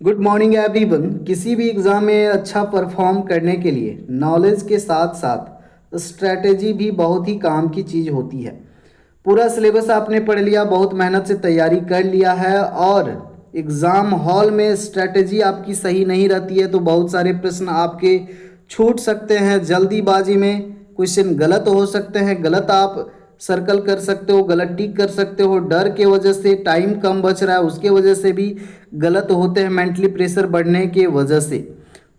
Good morning everyone. किसी भी exam में अच्छा परफॉर्म करने के लिए नॉलेज के साथ साथ स्ट्रैटेजी भी बहुत ही काम की चीज़ होती है। पूरा सिलेबस आपने पढ़ लिया, बहुत मेहनत से तैयारी कर लिया है और एग्ज़ाम हॉल में स्ट्रैटेजी आपकी सही नहीं रहती है तो बहुत सारे प्रश्न आपके छूट सकते हैं। जल्दीबाजी में क्वेश्चन गलत हो सकते हैं, गलत आप सर्कल कर सकते हो, गलत टिक कर सकते हो। डर के वजह से टाइम कम बच रहा है उसके वजह से भी गलत होते हैं, मेंटली प्रेशर बढ़ने के वजह से।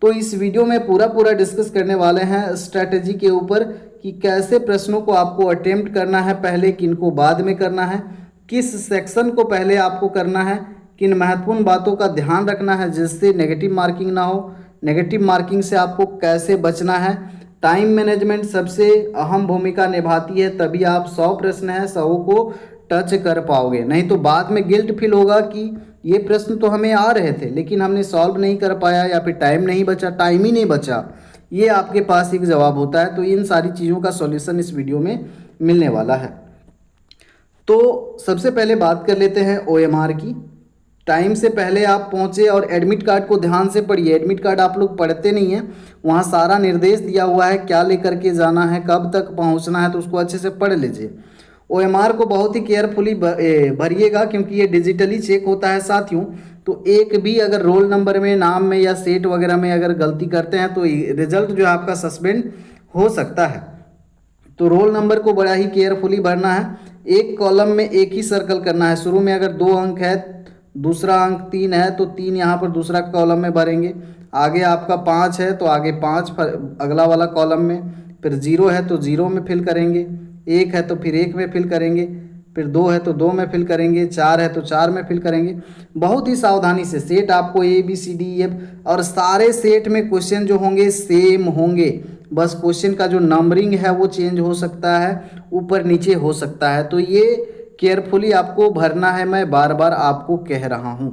तो इस वीडियो में पूरा पूरा डिस्कस करने वाले हैं स्ट्रैटेजी के ऊपर कि कैसे प्रश्नों को आपको अटेम्प्ट करना है पहले, किनको बाद में करना है, किस सेक्शन को पहले आपको करना है, किन महत्वपूर्ण बातों का ध्यान रखना है जिससे नेगेटिव मार्किंग ना हो, नेगेटिव मार्किंग से आपको कैसे बचना है। टाइम मैनेजमेंट सबसे अहम भूमिका निभाती है, तभी आप 100 प्रश्न हैं 100 को टच कर पाओगे, नहीं तो बाद में गिल्ट फील होगा कि ये प्रश्न तो हमें आ रहे थे लेकिन हमने सॉल्व नहीं कर पाया या फिर टाइम नहीं बचा, टाइम ही नहीं बचा। ये आपके पास एक जवाब होता है। तो इन सारी चीज़ों का सॉल्यूशन इस वीडियो में मिलने वाला है। तो सबसे पहले बात कर लेते हैं ओएमआर की। टाइम से पहले आप पहुंचे और एडमिट कार्ड को ध्यान से पढ़िए। एडमिट कार्ड आप लोग पढ़ते नहीं हैं, वहाँ सारा निर्देश दिया हुआ है क्या लेकर के जाना है, कब तक पहुंचना है, तो उसको अच्छे से पढ़ लीजिए। ओएमआर को बहुत ही केयरफुली भरिएगा क्योंकि ये डिजिटली चेक होता है साथियों। तो एक भी अगर रोल नंबर में, नाम में या सेट वगैरह में अगर गलती करते हैं तो रिजल्ट जो है आपका सस्पेंड हो सकता है। तो रोल नंबर को बड़ा ही केयरफुली भरना है। एक कॉलम में एक ही सर्कल करना है। शुरू में अगर 2 अंक है, दूसरा अंक 3 है तो 3 यहाँ पर दूसरा कॉलम में भरेंगे। आगे आपका 5 है तो आगे 5 अगला वाला कॉलम में, फिर 0 है तो 0 में फिल करेंगे, 1 है तो फिर 1 में फिल करेंगे, फिर 2 है तो 2 में फिल करेंगे, 4 है तो 4 में फिल करेंगे। बहुत ही सावधानी से। सेट आपको ABCDEF और सारे सेट में क्वेश्चन जो होंगे सेम होंगे, बस क्वेश्चन का जो नंबरिंग है वो चेंज हो सकता है, ऊपर नीचे हो सकता है। तो ये केयरफुली आपको भरना है, मैं बार बार आपको कह रहा हूँ।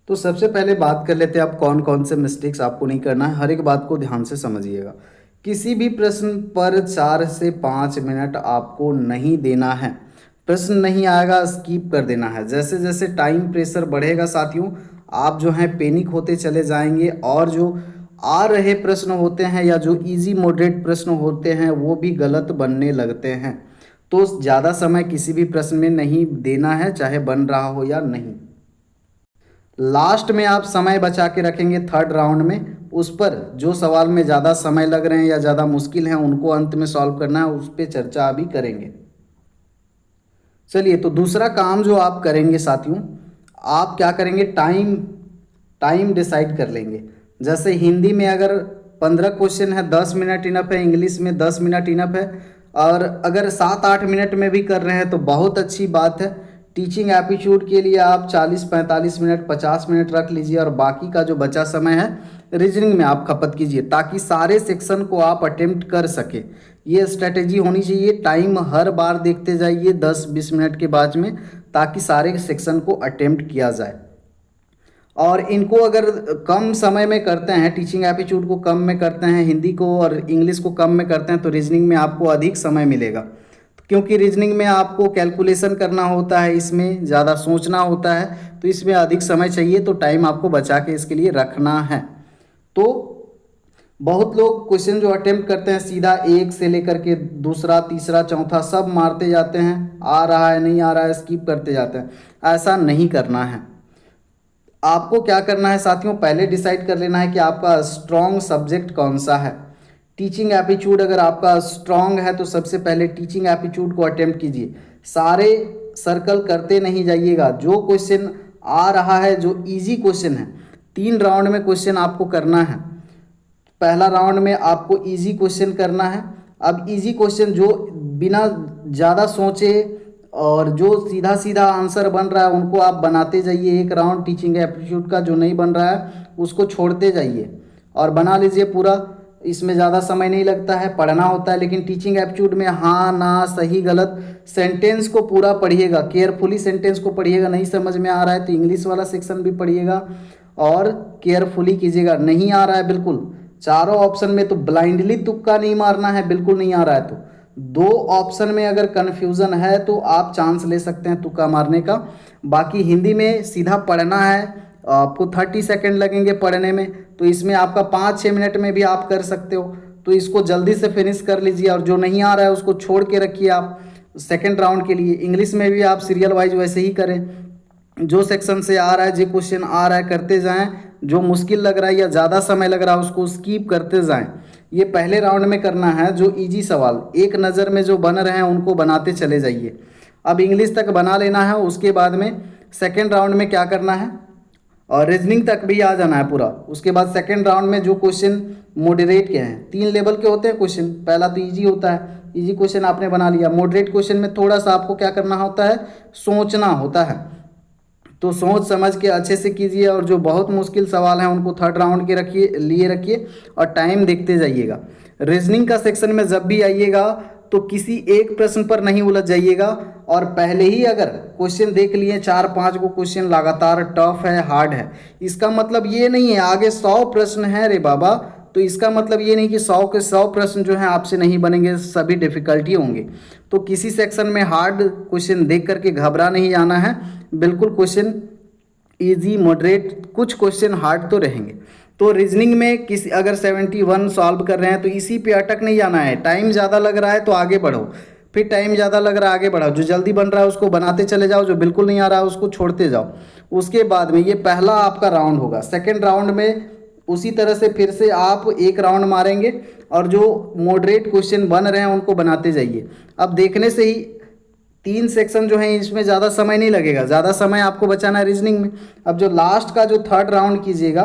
तो सबसे पहले बात कर लेते हैं आप कौन कौन से मिस्टेक्स आपको नहीं करना है। हर एक बात को ध्यान से समझिएगा। किसी भी प्रश्न पर 4 से 5 मिनट आपको नहीं देना है। प्रश्न नहीं आएगा स्किप कर देना है। जैसे जैसे टाइम प्रेशर बढ़ेगा साथियों, आप जो हैं पैनिक होते चले जाएंगे और जो आ रहे प्रश्न होते हैं या जो इजी मॉडरेट प्रश्न होते हैं वो भी गलत बनने लगते हैं। तो ज़्यादा समय किसी भी प्रश्न में नहीं देना है, चाहे बन रहा हो या नहीं। लास्ट में आप समय बचा के रखेंगे थर्ड राउंड में, उस पर जो सवाल में ज़्यादा समय लग रहे हैं या ज़्यादा मुश्किल हैं उनको अंत में सॉल्व करना है, उस पर चर्चा अभी करेंगे। चलिए, तो दूसरा काम जो आप करेंगे साथियों, आप क्या करेंगे, टाइम टाइम डिसाइड कर लेंगे। जैसे हिंदी में अगर 15 क्वेश्चन है 10 मिनट इनफ है, इंग्लिश में 10 मिनट इनफ है, और अगर 7-8 मिनट में भी कर रहे हैं तो बहुत अच्छी बात है। टीचिंग एप्टीट्यूड के लिए आप 40-45 मिनट 50 मिनट रख लीजिए और बाकी का जो बचा समय है रीजनिंग में आप खपत कीजिए ताकि सारे सेक्शन को आप अटेम्प्ट कर सके। ये स्ट्रेटेजी होनी चाहिए। टाइम हर बार देखते जाइए 10-20 मिनट के बाद में, ताकि सारे सेक्शन को अटेम्प्ट किया जाए। और इनको अगर कम समय में करते हैं, टीचिंग एप्टीट्यूड को कम में करते हैं, हिंदी को और इंग्लिश को कम में करते हैं, तो रीजनिंग में आपको अधिक समय मिलेगा। क्योंकि रीजनिंग में आपको कैलकुलेशन करना होता है, इसमें ज़्यादा सोचना होता है, तो इसमें अधिक समय चाहिए। तो टाइम आपको बचा के इसके लिए रखना है। तो बहुत लोग क्वेश्चन जो अटेम्प्ट करते हैं सीधा एक से लेकर के दूसरा, तीसरा, चौथा सब मारते जाते हैं, आ रहा है नहीं आ रहा है स्किप करते जाते हैं। ऐसा नहीं करना है। आपको क्या करना है साथियों, पहले डिसाइड कर लेना है कि आपका स्ट्रॉन्ग सब्जेक्ट कौन सा है। टीचिंग एप्टीट्यूड अगर आपका स्ट्रॉन्ग है तो सबसे पहले टीचिंग एप्टीट्यूड को अटेम्प्ट कीजिए। सारे सर्कल करते नहीं जाइएगा। जो क्वेश्चन आ रहा है, जो इजी क्वेश्चन है, 3 राउंड में क्वेश्चन आपको करना है। पहला राउंड में आपको इजी क्वेश्चन करना है। अब इजी क्वेश्चन जो बिना ज़्यादा सोचे और जो सीधा सीधा आंसर बन रहा है उनको आप बनाते जाइए। एक राउंड टीचिंग एप्टीट्यूड का जो नहीं बन रहा है उसको छोड़ते जाइए और बना लीजिए पूरा। इसमें ज़्यादा समय नहीं लगता है, पढ़ना होता है। लेकिन टीचिंग एप्टीट्यूड में हाँ ना, सही गलत, सेंटेंस को पूरा पढ़िएगा, केयरफुली सेंटेंस को पढ़िएगा। नहीं समझ में आ रहा है तो इंग्लिश वाला सेक्शन भी पढ़िएगा और केयरफुली कीजिएगा। नहीं आ रहा है बिल्कुल चारों ऑप्शन में तो ब्लाइंडली तुक्का नहीं मारना है, बिल्कुल नहीं आ रहा है दो ऑप्शन में अगर कन्फ्यूज़न है तो आप चांस ले सकते हैं तुक्का मारने का। बाकी हिंदी में सीधा पढ़ना है, आपको 30 सेकेंड लगेंगे पढ़ने में, तो इसमें आपका 5-6 मिनट में भी आप कर सकते हो। तो इसको जल्दी से फिनिश कर लीजिए, और जो नहीं आ रहा है उसको छोड़ के रखिए आप सेकेंड राउंड के लिए। इंग्लिश में भी आप सीरियल वाइज वैसे ही करें, जो सेक्शन से आ रहा है, जो क्वेश्चन आ रहा है करते जाएं, जो मुश्किल लग रहा है या ज़्यादा समय लग रहा है उसको स्किप करते जाएं। ये पहले राउंड में करना है। जो इजी सवाल एक नज़र में जो बन रहे हैं उनको बनाते चले जाइए। अब इंग्लिश तक बना लेना है, उसके बाद में सेकेंड राउंड में क्या करना है, और रीजनिंग तक भी आ जाना है पूरा। उसके बाद सेकेंड राउंड में जो क्वेश्चन मॉडरेट के हैं, 3 लेवल के होते हैं क्वेश्चन। पहला तो इजी होता है, इजी क्वेश्चन आपने बना लिया। मॉडरेट क्वेश्चन में थोड़ा सा आपको क्या करना होता है, सोचना होता है, तो सोच समझ के अच्छे से कीजिए। और जो बहुत मुश्किल सवाल हैं उनको थर्ड राउंड के रखिए और टाइम देखते जाइएगा। रीजनिंग का सेक्शन में जब भी आइएगा तो किसी एक प्रश्न पर नहीं उलझ जाइएगा, और पहले ही अगर क्वेश्चन देख लिए 4-5 को क्वेश्चन लगातार टफ है, हार्ड है, इसका मतलब ये नहीं है आगे 100 प्रश्न है रे बाबा, तो इसका मतलब ये नहीं कि 100 के 100 प्रश्न जो हैं आपसे नहीं बनेंगे, सभी डिफिकल्टी होंगे। तो किसी सेक्शन में हार्ड क्वेश्चन देख करके घबरा नहीं जाना है, बिल्कुल क्वेश्चन इजी मॉडरेट, कुछ क्वेश्चन हार्ड तो रहेंगे। तो रीजनिंग में किसी अगर 71 सॉल्व कर रहे हैं तो इसी पे अटक नहीं जाना है। टाइम ज़्यादा लग रहा है तो आगे बढ़ो, फिर टाइम ज़्यादा लग रहा है आगे बढ़ाओ, जो जल्दी बन रहा है उसको बनाते चले जाओ, जो बिल्कुल नहीं आ रहा है उसको छोड़ते जाओ। उसके बाद में ये पहला आपका राउंड होगा। सेकेंड राउंड में उसी तरह से फिर से आप एक राउंड मारेंगे, और जो मॉडरेट क्वेश्चन बन रहे हैं उनको बनाते जाइए। अब देखने से ही 3 सेक्शन जो है इसमें ज़्यादा समय नहीं लगेगा, ज़्यादा समय आपको बचाना है रीजनिंग में। अब जो लास्ट का जो थर्ड राउंड कीजिएगा,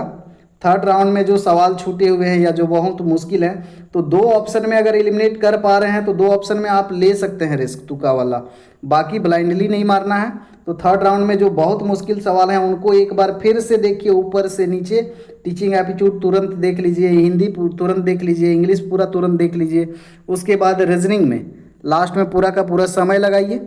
थर्ड राउंड में जो सवाल छूटे हुए हैं या जो बहुत मुश्किल है, तो 2 ऑप्शन में अगर एलिमिनेट कर पा रहे हैं तो 2 ऑप्शन में आप ले सकते हैं रिस्क तुक्का वाला, बाकी ब्लाइंडली नहीं मारना है। तो थर्ड राउंड में जो बहुत मुश्किल सवाल हैं उनको एक बार फिर से देखिए ऊपर से नीचे। टीचिंग एप्टीट्यूड तुरंत देख लीजिए, हिंदी तुरंत देख लीजिए, इंग्लिश पूरा तुरंत देख लीजिए। उसके बाद रीजनिंग में लास्ट में पूरा का पूरा समय लगाइए,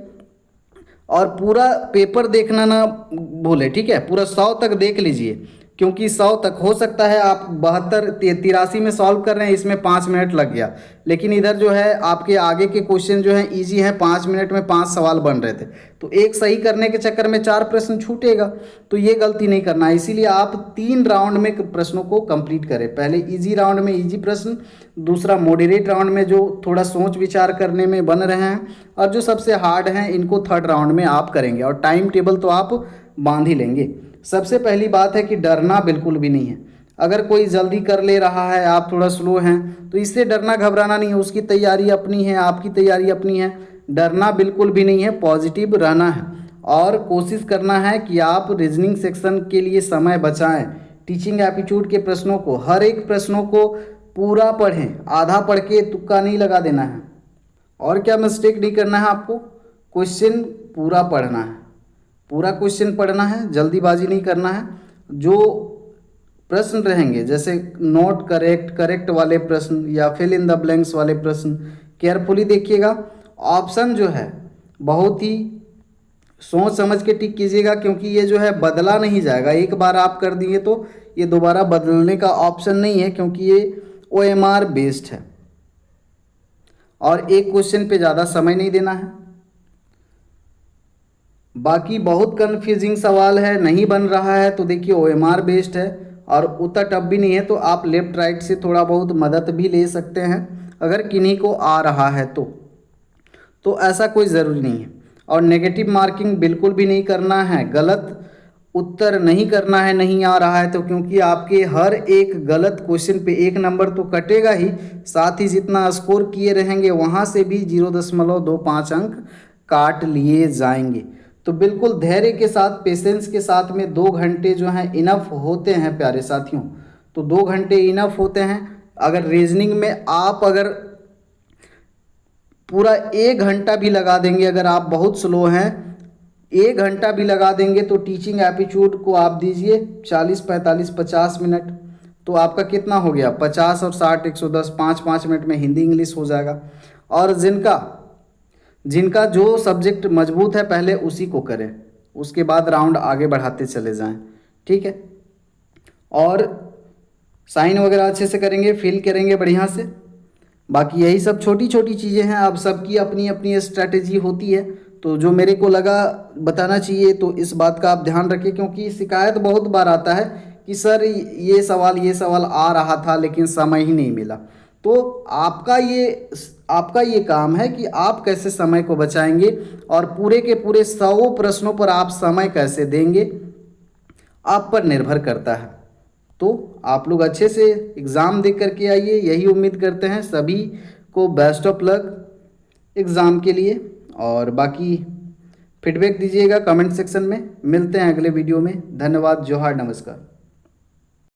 और पूरा पेपर देखना ना भूले, ठीक है, पूरा 100 तक देख लीजिए, क्योंकि 100 तक हो सकता है आप 72-83 में सॉल्व कर रहे हैं, इसमें 5 मिनट लग गया, लेकिन इधर जो है आपके आगे के क्वेश्चन जो हैं इजी हैं, 5 मिनट में 5 सवाल बन रहे थे, तो एक सही करने के चक्कर में 4 प्रश्न छूटेगा। तो ये गलती नहीं करना है, इसीलिए आप 3 राउंड में प्रश्नों को कंप्लीट करें। पहले इजी राउंड में इजी प्रश्न, दूसरा मॉडरेट राउंड में जो थोड़ा सोच विचार करने में बन रहे हैं, और जो सबसे हार्ड हैं इनको थर्ड राउंड में आप करेंगे। और टाइम टेबल तो आप बांध ही लेंगे। सबसे पहली बात है कि डरना बिल्कुल भी नहीं है। अगर कोई जल्दी कर ले रहा है, आप थोड़ा स्लो हैं, तो इससे डरना घबराना नहीं है, उसकी तैयारी अपनी है, आपकी तैयारी अपनी है, डरना बिल्कुल भी नहीं है, पॉजिटिव रहना है। और कोशिश करना है कि आप रीजनिंग सेक्शन के लिए समय बचाएं। टीचिंग एप्टीट्यूड के प्रश्नों को, हर एक प्रश्नों को पूरा पढ़ें, आधा पढ़ के तुक्का नहीं लगा देना है। और क्या मिस्टेक नहीं करना है आपको, क्वेश्चन पूरा पढ़ना है, पूरा क्वेश्चन पढ़ना है, जल्दीबाजी नहीं करना है। जो प्रश्न रहेंगे जैसे नॉट करेक्ट, करेक्ट वाले प्रश्न या फिल इन द ब्लैंक्स वाले प्रश्न, केयरफुली देखिएगा। ऑप्शन जो है बहुत ही सोच समझ के टिक कीजिएगा, क्योंकि ये जो है बदला नहीं जाएगा। एक बार आप कर दिए तो ये दोबारा बदलने का ऑप्शन नहीं है, क्योंकि ये OMR बेस्ड है, और एक क्वेश्चन पे ज़्यादा समय नहीं देना है। बाकी बहुत कन्फ्यूजिंग सवाल है, नहीं बन रहा है, तो देखिए OMR बेस्ड है और उतना टफ भी नहीं है, तो आप लेफ्ट राइट से थोड़ा बहुत मदद भी ले सकते हैं अगर किन्हीं को आ रहा है तो ऐसा कोई ज़रूरी नहीं है। और नेगेटिव मार्किंग बिल्कुल भी नहीं करना है, गलत उत्तर नहीं करना है, नहीं आ रहा है तो, क्योंकि आपके हर एक गलत क्वेश्चन पे 1 नंबर तो कटेगा ही, साथ ही जितना स्कोर किए रहेंगे वहाँ से भी 0.25 अंक काट लिए जाएंगे। तो बिल्कुल धैर्य के साथ, पेशेंस के साथ में 2 घंटे जो हैं इनफ होते हैं प्यारे साथियों। तो 2 घंटे इनफ होते हैं। अगर रीजनिंग में आप अगर पूरा 1 घंटा भी लगा देंगे, अगर आप बहुत स्लो हैं 1 घंटा भी लगा देंगे, तो टीचिंग एप्टीट्यूड को आप दीजिए 40, 45, 50 मिनट, तो आपका कितना हो गया, 50 और 60 110, 5-5 मिनट में हिंदी इंग्लिश हो जाएगा। और जिनका जो सब्जेक्ट मजबूत है पहले उसी को करें, उसके बाद राउंड आगे बढ़ाते चले जाएं, ठीक है। और साइन वगैरह अच्छे से करेंगे, फिल करेंगे बढ़िया से, बाकी यही सब छोटी छोटी चीज़ें हैं, अब सबकी अपनी अपनी स्ट्रैटेजी होती है। तो जो मेरे को लगा बताना चाहिए, तो इस बात का आप ध्यान रखें, क्योंकि शिकायत बहुत बार आता है कि सर ये सवाल आ रहा था लेकिन समय ही नहीं मिला। तो आपका ये काम है कि आप कैसे समय को बचाएंगे और पूरे के पूरे 100 प्रश्नों पर आप समय कैसे देंगे, आप पर निर्भर करता है। तो आप लोग अच्छे से एग्ज़ाम दे करके आइए, यही उम्मीद करते हैं। सभी को बेस्ट ऑफ लक एग्ज़ाम के लिए, और बाकी फीडबैक दीजिएगा कमेंट सेक्शन में। मिलते हैं अगले वीडियो में। धन्यवाद। जोहार, नमस्कार।